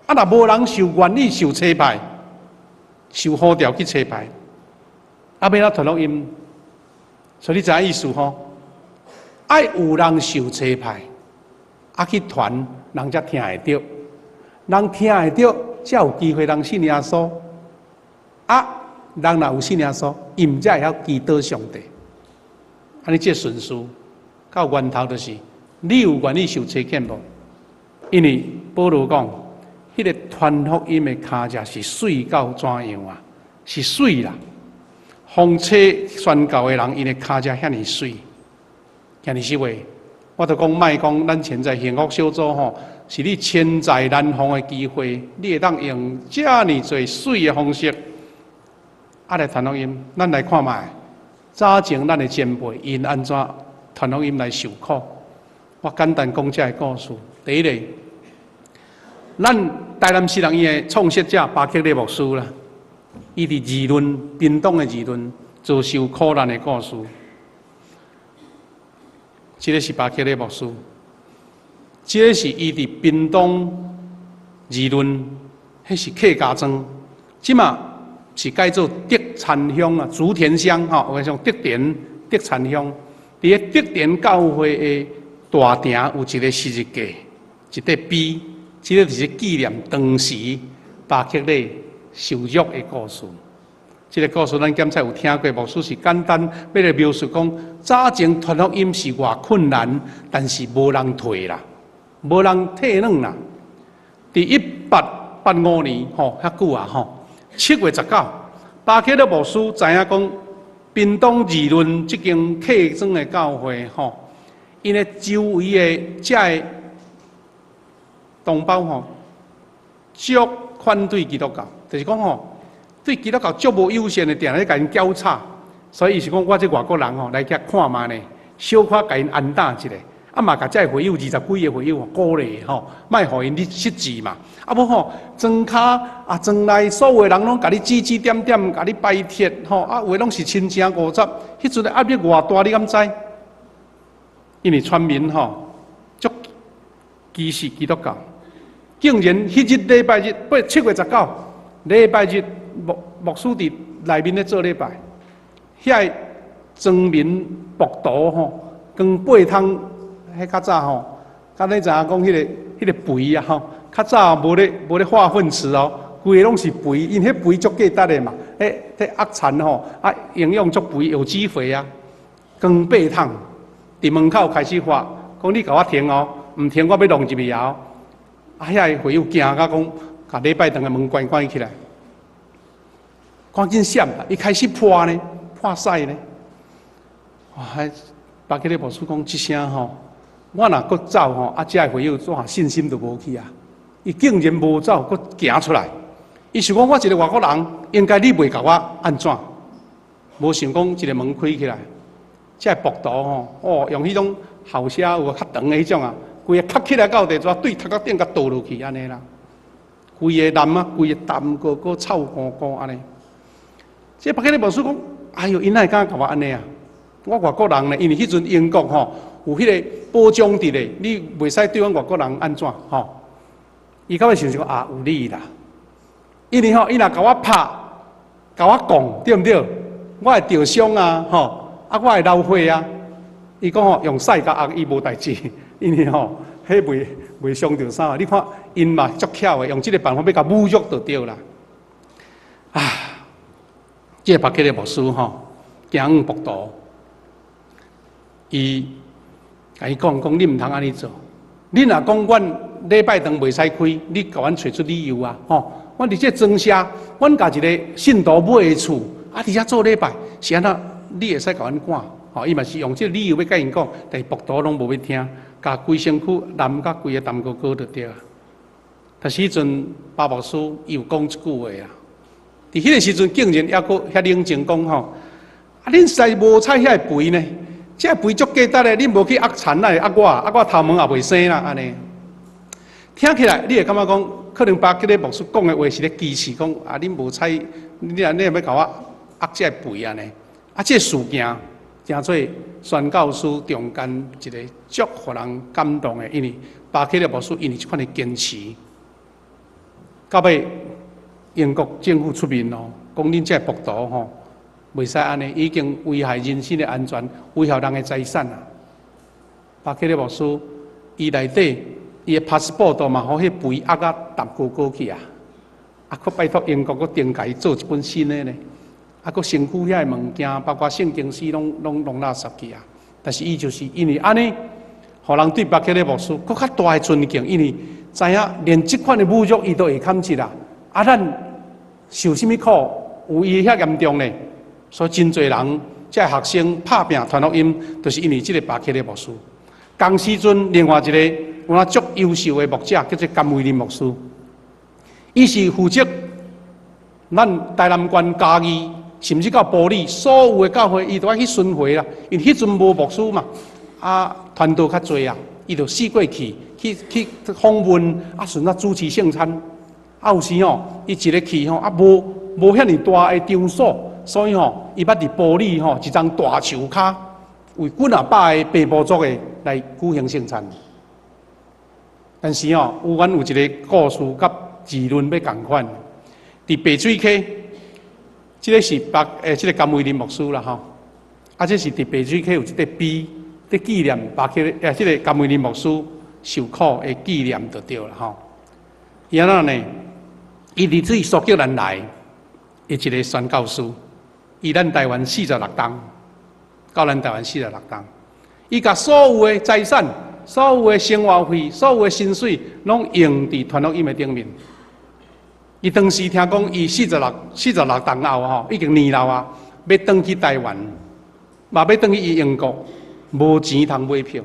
啊，若无人愿意受差派，受呼召去差派，啊，要哪传福音？所以你知影意思吼？爱有人受差派，啊去传，人才听会到，人听会到，才有机会人信耶稣。啊，人若有信耶稣，伊毋才会晓祈祷上帝。安尼这顺序到源头就是，你有愿意受差遣无？因为保罗讲，迄个传福音的骹脚是水到怎样啊？是水啦。风车宣告的人，因的骹脚遐尼水。今日是话，我就讲，莫讲咱现在幸福小组吼，是你千载难逢的机会，你会当用这么多水的方式，来传福音。咱来看卖，早前咱的前辈因安怎传福音来受苦？我简单讲这个故事。第一个，咱台南西人医的创设者巴克利牧师啦，伊伫议论屏东的议论遭受苦难的故事。这个是巴克利牧师，这个是伊伫屏东议论，迄是客家庄，即嘛是改做德产乡啊，竹田乡吼，我讲德田德产乡，伫个德田教会的大亭有一个十字架，一块碑，这个就是纪念当时巴克利受辱的故事。这个故事咱检测有听过，牧师是简单要来描述讲，早前传福音是偌困难，但是无人退啦，无人退软啦。伫1885年吼，遐久啊吼，7月19，巴克利牧师知影讲，屏东议论即间客庄的教会吼，因为周围的遮个同胞吼，足反对基督教，就是讲吼。对基督教足无友善的，定咧甲因交叉，所以伊是讲我这外国人吼来遐看嘛呢，小可甲因安打一下，啊嘛甲这会友20几个会友鼓励吼，莫互因你失志嘛，啊无吼庄骹啊庄内所有人拢甲你指点点，甲你拜帖吼，啊有诶拢是亲情50，迄阵压力偌大，你敢知？因为村民吼足歧视基督教，竟然迄日礼拜日7月19礼拜日。牧师伫内面咧做礼拜，遐庄民博徒吼，光8通，迄较早吼，敢你知影讲迄个肥啊吼，较早无咧化粪池哦，规个拢是肥，因迄肥足价值的嘛，迄鸭蚕吼啊营养足肥，有机肥啊，光8桶，伫门口开始发，讲你甲我停哦，毋停我要弄入去哦，啊遐个会友惊甲讲，甲礼拜堂的门关起来。赶紧闪啦！一开始破呢，破屎呢。哇！巴克利牧师讲一声吼，我若搁走吼，啊，这会友怎信心就无去啊？伊竟然无走，搁行出来。伊想讲我一个外国人，应该你袂甲我安怎？无想讲一个门开起来，这博徒吼，哦，用迄种后车有较长的迄种啊，规个磕起来到地抓对头壳顶甲倒落去安尼啦。规个烂啊，规个淡个臭糊糊安尼。这巴克利牧师讲，哎哟，因哪会敢甲我安尼啊？我外国人呢，因为迄阵英国吼有迄个保障伫咧，你袂使对阮外国人安怎吼？伊到尾想想啊，有理啦。因为吼，伊若甲我拍，甲我讲，对毋对？我会受伤啊，吼，啊，我会流血啊。伊讲吼，用屎甲压伊无代志，因为吼，迄袂伤着啥。你看，因嘛足巧的，用即个办法要甲侮辱就对啦。啊！这巴克利牧师吼，行博道，伊甲伊讲，你毋通安尼做。你若讲阮礼拜堂袂使开，你甲阮找出理由啊！吼，阮伫这庄社，阮家一个信徒买的厝，啊，伫遮做礼拜，是安那？你会使甲阮赶？吼，伊嘛是用这个理由要甲因讲，但是牧徒拢无要听，甲规身躯淋甲规个淡高高就对啊。但是迄阵巴牧师伊有讲一句话啊，伫迄个时阵竟然还阁遐冷静讲吼，啊，恁实在无采遐个肥呢？这肥足价值咧，恁无去压田来压我头毛也袂生啦，安尼。听起来你会感觉讲，可能把迄个牧师讲的话是咧支持讲，啊，恁无采，你要甲我压这肥安尼。啊，这事件成做宣教师中间一个足互人感动的，因为巴克的牧师因为这款的坚持，到尾英国政府出面咯，讲恁这牧徒吼。袂使安尼，已经危害人身的安全，危害人的财产啊！巴克利牧师，伊内底伊的 passport 嘛，互迄肥压啊淡高高去啊！啊，佫拜托英国佫定甲伊做一本新的呢，啊，佫身躯遐的物件，包括圣经书拢垃圾去啊！但是伊就是因为安尼，互人对巴克利牧师佫较大的尊敬，因为知影连即款的侮辱伊都会堪起啦！啊，咱受甚物苦，有伊遐严重呢？所以真侪人，这学生拍拼传福音，就是因为这个巴克利牧师。同时阵，另外一个有那足优秀的牧者，叫做甘威廉牧师，伊是负责咱台南县嘉义，甚至到埔里所有的教会，伊都爱去巡回啦。因迄阵无牧师嘛，啊，团队较侪啊，伊就四过去访问，啊，顺啊主持圣餐，啊有时吼，伊一个去吼，啊无遐尼大的场所。所以吼，伊捌伫玻璃吼一张大树骹，为几啊百个白部族的来举行圣餐。但是吼，有阮有一个故事，甲议论要共款。伫白水溪，这个是这个甘威廉牧师啦吼。啊，这是伫白水溪有一块碑，伫纪念这个甘威廉牧师受苦的纪念就对了吼。伊安那呢？伊伫这苏格兰来，伊一个宣教师。伊咱台湾46栋，到咱台湾46栋，伊甲所有的财产、所有的生活费、所有的薪水，拢用伫传福音的顶面。伊当时听讲，伊46栋后吼，已经年老啊，要转去台湾，嘛要转去英国，无钱通买票。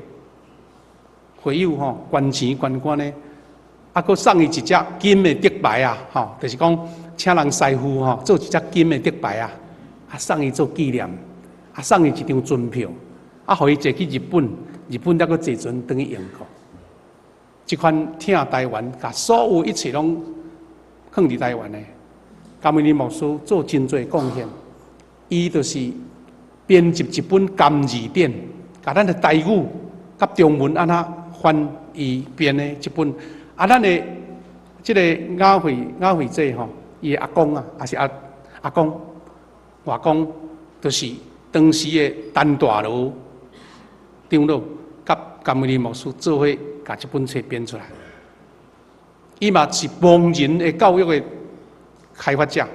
会友吼，捐钱捐官呢，啊，佫送伊一只金的竹牌啊，吼，就是讲请人师傅吼做一只金的竹牌啊。啊，送伊做纪念，啊，送伊一张船票，啊，互伊坐去日本，日本再搁坐船转去英国。即款听台湾，甲所有一切拢放伫台湾的，甘威廉牧师做真侪贡献。伊就是编辑一本甘字典，甲咱的台语甲中文安那翻译编的一本。啊，咱的即个雅慧姐吼，伊的阿公啊，也是阿公。外公就是当时的陈大佬长老，甲甘威廉牧师做伙甲这本册编出来。伊嘛是盲人的教育的开发者，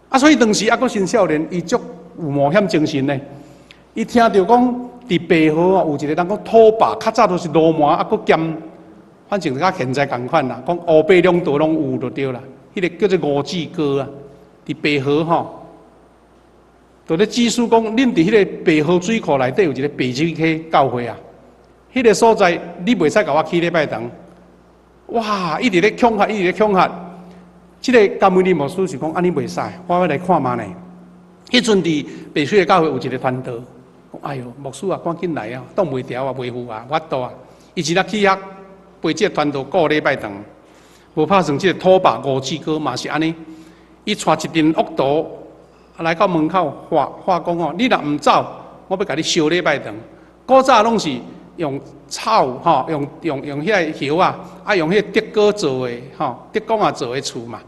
啊，所以当时还阁新少年，伊足有冒险精神呢。伊听到讲伫白河有一个人讲土坝，较早都是罗麻，还阁兼，反正甲现在共款啦，讲乌白两道拢有就对啦。迄个叫做五指哥啊，伫白河吼。就咧指示讲，恁伫迄个白河水库内底有一个白水溪教会啊，迄个所在你袂使甲我去礼拜堂。哇！一直咧恐吓，一直咧恐吓。即个甘威廉牧师是讲安尼袂使，我要来看嘛呢。迄阵伫白水的教会有一个传道，讲哎哟，牧师啊，赶紧来啊，挡袂牢啊，袂赴啊，我倒啊。伊一日去遐陪即个传道过礼拜堂，无拍算即个土坝五指哥嘛是安尼，伊带一阵恶徒。来到门口话讲吼，你若唔走，我要甲你烧礼拜堂。古早拢是用草吼，用遐个叶啊，啊用迄个竹竿做的吼，竹竿啊做的厝嘛，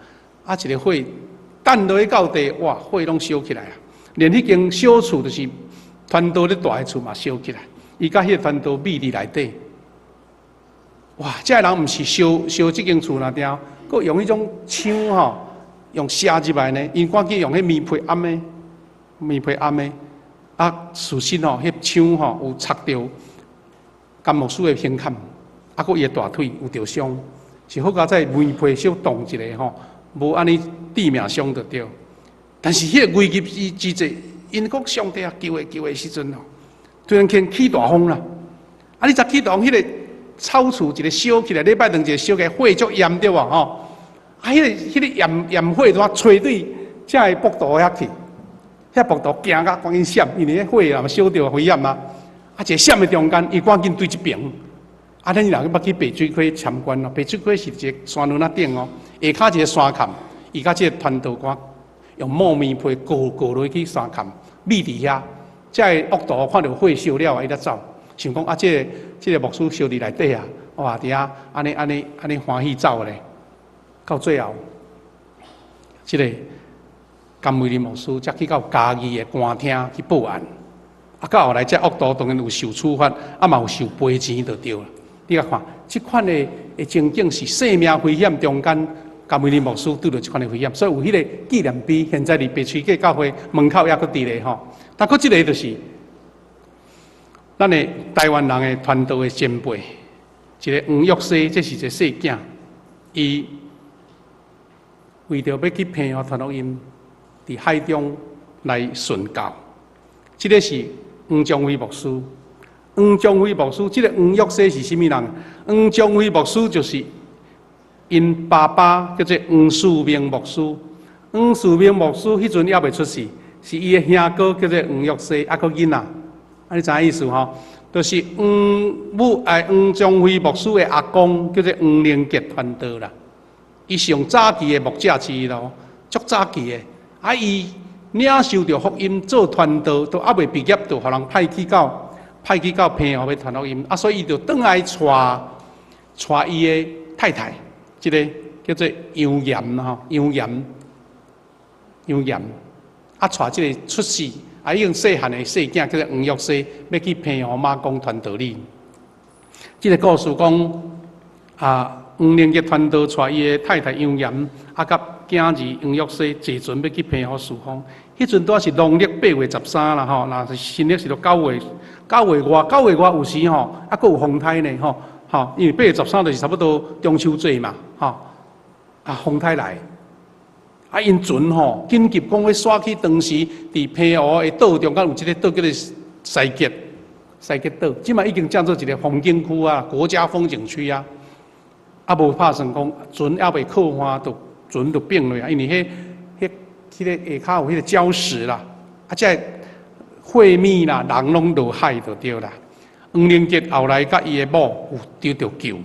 啊一个火等落去到地，哇，火拢烧起来啊！连迄间小厝就是传道咧住的厝嘛，烧起来。伊甲迄个传道秘伫内底，哇！这个人毋是烧即间厝那条，佮用迄种枪吼。用射入来呢，因赶紧用迄棉被暗的，啊，事实吼，迄枪吼有插着甘牧师的胸坎，啊，佮伊的大腿有着伤，是好佳在眉皮小动一下吼，无安尼致命伤就对。但是迄个危急之际，因国上帝啊救的时阵吼，突然间起大风啦！啊，你知起大风，迄个草厝一个烧起来，礼拜两一个烧起来，火足炎对无吼？啊，迄个炎火怎吹对遮个木道遐去？遐木道行甲赶紧闪，因为迄火啊烧着危险啊！啊，一个闪的中间，伊赶紧对一边。啊，咱人要去白水溪参观哦，白水溪是一个山峦仔顶哦，下骹一个山坎，伊甲即个团导官用木棉被裹落去山坎，密伫遐。这恶徒看到火烧了，伊才走。想讲啊，这个牧师烧伫内底啊，哇！伫遐安尼欢喜走咧。到最后，这个甘美林牧师才去到嘉义的官厅去报案。啊，到后来这恶徒当然有受处罚，啊嘛有受赔钱就对了。你甲看，这款的情景是生命危险中间，甘美林牧师拄到这款的危险，所以有迄个纪念碑，现在伫白水溪教会门口也搁伫咧吼。但佫一个就是咱的台湾人的传道的前辈，一个黄玉西，这是一个细囝，伊为着要去平和传福音，伫海中来殉教。这个是黄宗辉牧师。黄宗辉牧师，这个黄玉西是甚物人？黄宗辉牧师就是因爸爸叫做黄树明牧师。黄树明牧师迄阵还未出世。是伊的兄哥叫做黄玉西，啊个囡仔，啊你知影意思吼？就是黄宗辉牧师的阿公叫做黄连杰传道啦。伊上早期的牧者之一咯，足早期的。啊伊领受着福音做传道，都还未毕业，就互人派去到平和要传福音，啊所以伊就转来带伊的太太，即个叫做杨岩吼，杨岩。啊，带即个出世，啊，已经细汉的细囝叫做黄玉西，要去平和马公传道理。即个故事讲，啊，黄连杰传道带伊的太太杨岩，啊，甲囝儿黄玉西坐船要去平和侍奉。迄阵拄是农历8月13啦，吼，那是新历是到9月外有时吼，啊，佫有风台呢，吼，因为8月13就是差不多中秋节嘛，吼，啊，风台来。啊，因船吼紧急讲要驶去当时伫平湖的岛中间有一个岛叫做西结岛，即卖已经降做一个风景区啊，国家风景区啊。啊，无拍算讲船还未靠岸，船就变落啊，因为迄个下骹有迄个礁石啦，啊，这火米啦，人拢落海就对啦。黄连杰后来甲伊的某有得到救，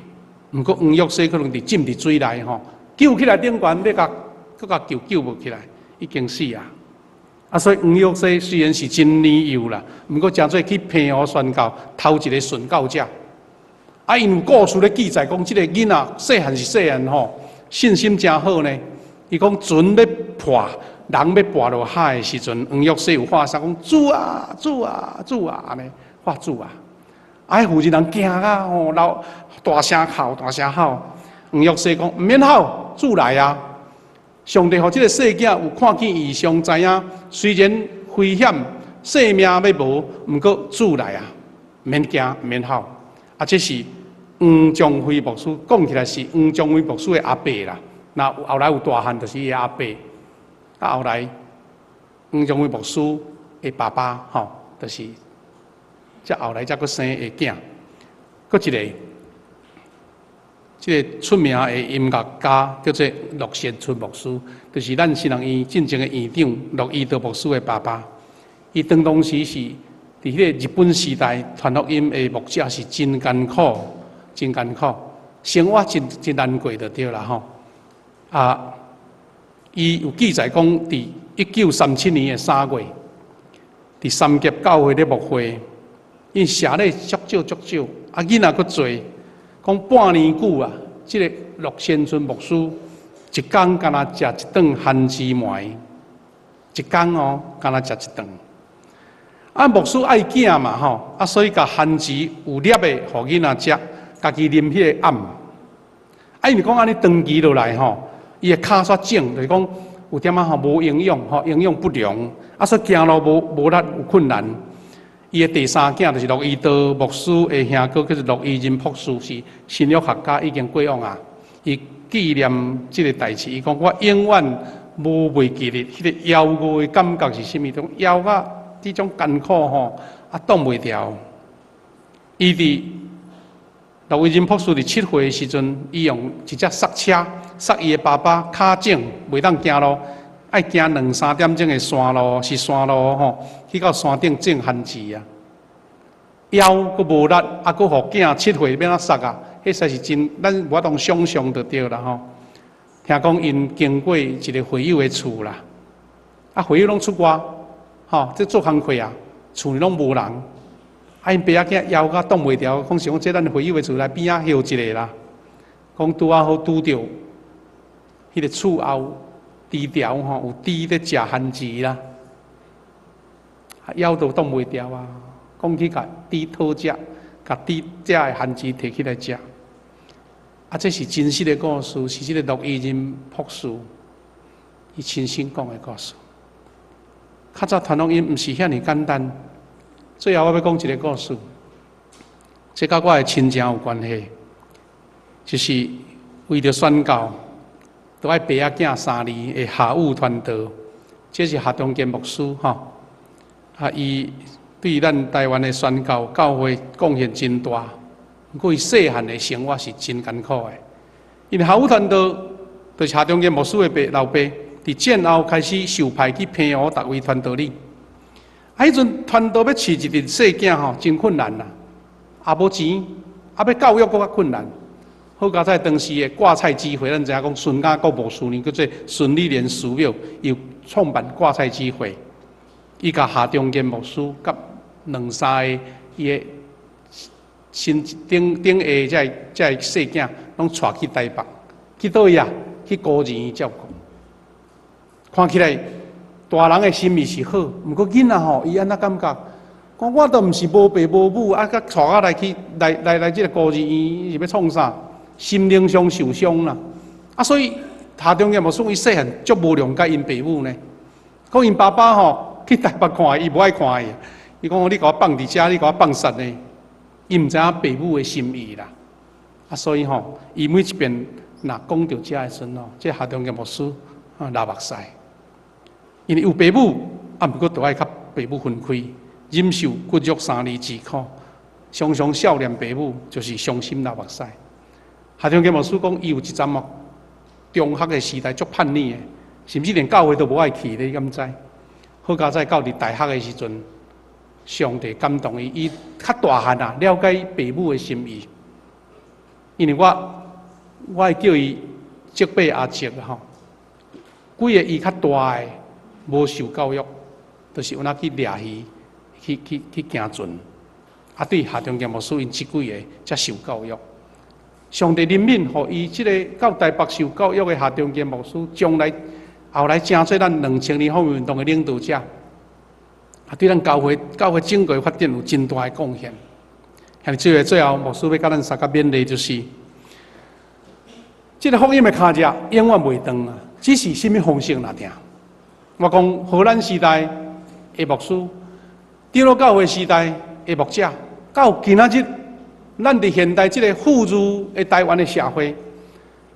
毋过黄玉西可能浸伫水内吼，救起来顶悬要甲。佫甲救无起来，已经死啊！啊，所以黄玉西虽然是真年幼啦，毋过真做去平和宣教，头一个殉教者。啊，因有故事咧记载讲，即个囡仔细汉是细汉吼，信心真好呢。伊讲船要破，人要跋落海的时阵，黄玉西有发声讲主啊主啊主啊安尼发主啊！啊，迄负责人惊啊吼，老大声吼。黄玉西讲毋免吼，主来啊！上帝互即个细囝有看见异象，知影虽然危险，性命要无，毋过主来啊，免惊，免吼。啊，这是黄宗辉牧师讲起来是黄宗辉牧师的阿伯啦。那后来有大汉就是伊阿伯。啊，后来黄宗辉牧师的爸爸吼，就是才后来才佫生个囝，佫一个。即个出名的音乐家叫做陆贤春牧师，就是咱新人院进前的院长陆义道牧师的爸爸。伊当时是伫迄个日本时代传福音的牧者，是真艰苦，生活真难过就对啦吼。啊，伊有记载讲，伫1937年的3月，伫三峡教会咧牧会，因写咧足少，啊囡仔佫侪。讲半年久啊，即个陆先春牧师一工敢若食一顿番薯糜，一工哦，敢若食一顿。啊，牧师爱囝嘛吼，啊，所以甲番薯有粒的，互囡仔食，家己啉迄个暗。啊，因为讲安尼长期落来吼，伊的骹煞肿，就是讲有点仔吼无营养，吼营养不良，啊，所以行路无力有困难。伊的第三囝就是陆伊道牧师的兄哥，叫做陆伊仁博士，是心理学家，已经过往啊。伊纪念这个代志，伊讲我永远无袂记哩，迄个枵餓的感觉是啥物？种枵啊，这种艰苦吼，挡袂掉。伊伫陆伊仁博士伫7岁的时阵，伊用一只塞车塞伊的爸爸脚肿，袂当行路。爱行2-3点钟的山路，是山路吼，去到山顶种番薯啊，腰佫无力，佫互囝7岁变啊塞啊，迄实是真，咱无法当想象就对啦吼。听讲因经过一个会友的厝啦，会友拢出外，吼，即做工课啊，厝里拢无人，因爸仔囝腰甲挡袂牢，讲是讲即咱会友的厝内边仔休一个啦，讲拄啊好拄着，迄个厝后。猪条吼有猪咧食番薯啦，枵都挡袂牢啊！讲去甲猪讨食，甲猪食的番薯摕起来食。这是真实的故事，是这个陆伊仁博士伊亲身讲的故事。较早传福音毋是遐尼简单。最后我要讲一个故事，这甲我的亲情有关系，就是为着宣教。都爱爸仔囝3年的下午传道，这是夏中坚牧师吼。伊对咱台湾的宣教教会贡献真大，不过伊细汉的生活是真艰苦的。因为下午传道，就是夏中坚牧师的老爸，伫战后开始受派去平湖逐位传道哩。迄阵传道要饲一阵细囝吼，真困难啦，也无钱，要教育佫较困难。好佳在当时的挂菜机会，咱知影讲孙家国牧师呢，叫做孙理莲寺庙，有创办挂菜机会。伊甲夏中坚牧师甲2-3个伊的新顶下这细囝，拢带去台北，去倒位啊？去孤儿院照顾。看起来大人的心意是好，毋过囡仔吼，伊安怎感觉？讲我都毋是无爸无母，带我来去来这个孤儿院是要创啥？心灵上受伤啦，所以夏中坚牧师伊细汉足无谅解因爸母呢。讲因爸爸吼去台北看伊，无爱看伊。伊讲你甲我放伫遮，你甲我放杀呢，伊毋知影爸母的心意啦。所以吼，伊每一遍若讲到遮的时阵吼，这夏中坚牧师流目屎，因为有爸母，毋过都爱甲爸母分开，忍受骨肉3年之苦，常常少年爸母，就是伤心流目屎。夏中坚牧师讲，伊有一阵哦，中学的时代足叛逆的，甚至连教会都无爱去咧，你敢知？好佳在到伫大学的时阵，上帝感动伊，伊较大汉啊，了解爸母的心意。因为我会叫伊泽伯阿泽吼，几个伊较大的无受教育，就是有哪去掠鱼，去行船。对夏中坚牧师因即几个才受教育。上帝怜悯，互伊即个到台北受教育的夏中坚牧师，将来后来成做咱2000年方面运动的领导者，对咱教会整个发展有真大的贡献。像最后牧师要甲咱三个勉励，就是这个福音的脚跡永远袂断啊，只是什么方式那定。我讲荷兰时代的牧师，长老教会时代的牧者，到今仔日。咱伫现代这个富裕的台湾的社会，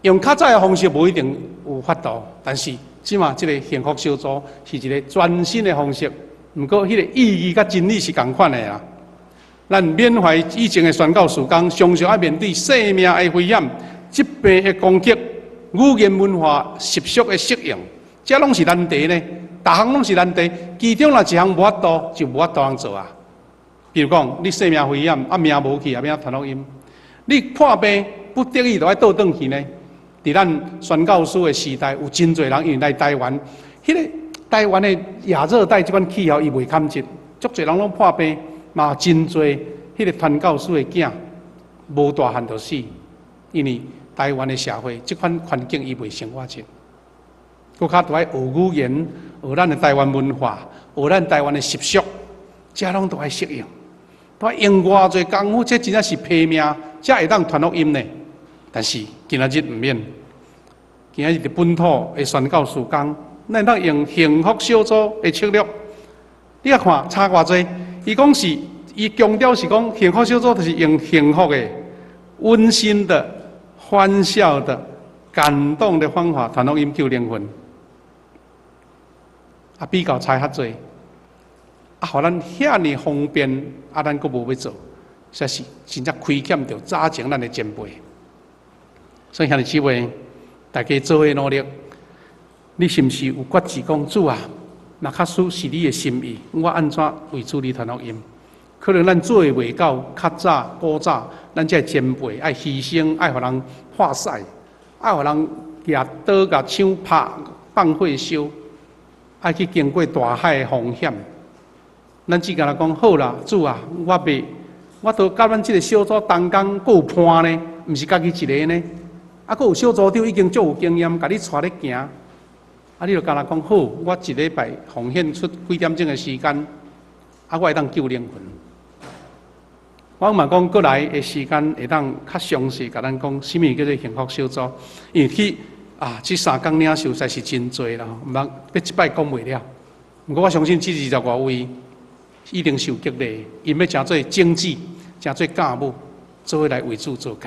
用较早的方式无一定有法度，但是即马这个幸福小组是一个全新的方式。不过，迄个意义甲真理是共款的啦。咱缅怀以前的宣教事工，常常要面对生命的危险、疾病的攻击、语言文化习俗的适应，这拢是难题呢。逐项拢是难题，其中若一项无法度，就无法度通做啊。比如讲，你生命危险，命无去，变传福音。你破病不得已，就要倒转去呢。伫咱宣教师的时代，有真侪人因为来台湾，迄个台湾的亚热带这款气候，伊袂堪接，足侪人拢破病，嘛真侪迄个传教师的囝无大汉就死，因为台湾的社会这款环境伊袂生活起。搁较都爱学语言，学咱的台湾文化，学咱台湾的习俗，这拢都爱适应。都用偌侪功夫，这真正是拼命，才会当传福音呢。但是今仔日毋免，今仔日伫本土的宣教事工，咱当用幸福小组的策略。你啊看差偌济，伊讲是伊强调是讲幸福小组就是用幸福的、温馨的、欢笑的、感动的方法传福音救灵魂。啊，比较差较济，啊，互咱遐尼方便，啊，咱阁无要做，实是真正亏欠着早前咱的前辈。所以兄弟姊妹，大家做伙努力，你是毋是有决志讲主啊？若假使是你的心意，我安怎为主你传福音？可能咱做袂到，较早、古早，咱这前辈爱牺牲，爱互人破屎，爱互人举刀、甲枪拍、放火烧。爱去经过大海的风险，咱只敢讲好啦，主啊，我都甲咱这个小组同工，阁有伴呢，毋是家己一个呢。啊，阁有小组长已经足有经验，甲你带咧行。啊，你就敢讲好，我一礼拜奉献出几点钟的时间，啊，我会当救灵魂。我嘛讲过来的时间会当较详细，甲咱讲什么叫做幸福小组，因为去。这3天领受实在是真多啦，毋通要一摆讲袂了。不过我相信这20多位一定受激励，因要诚做经济，诚做教母，做伙来为主做工。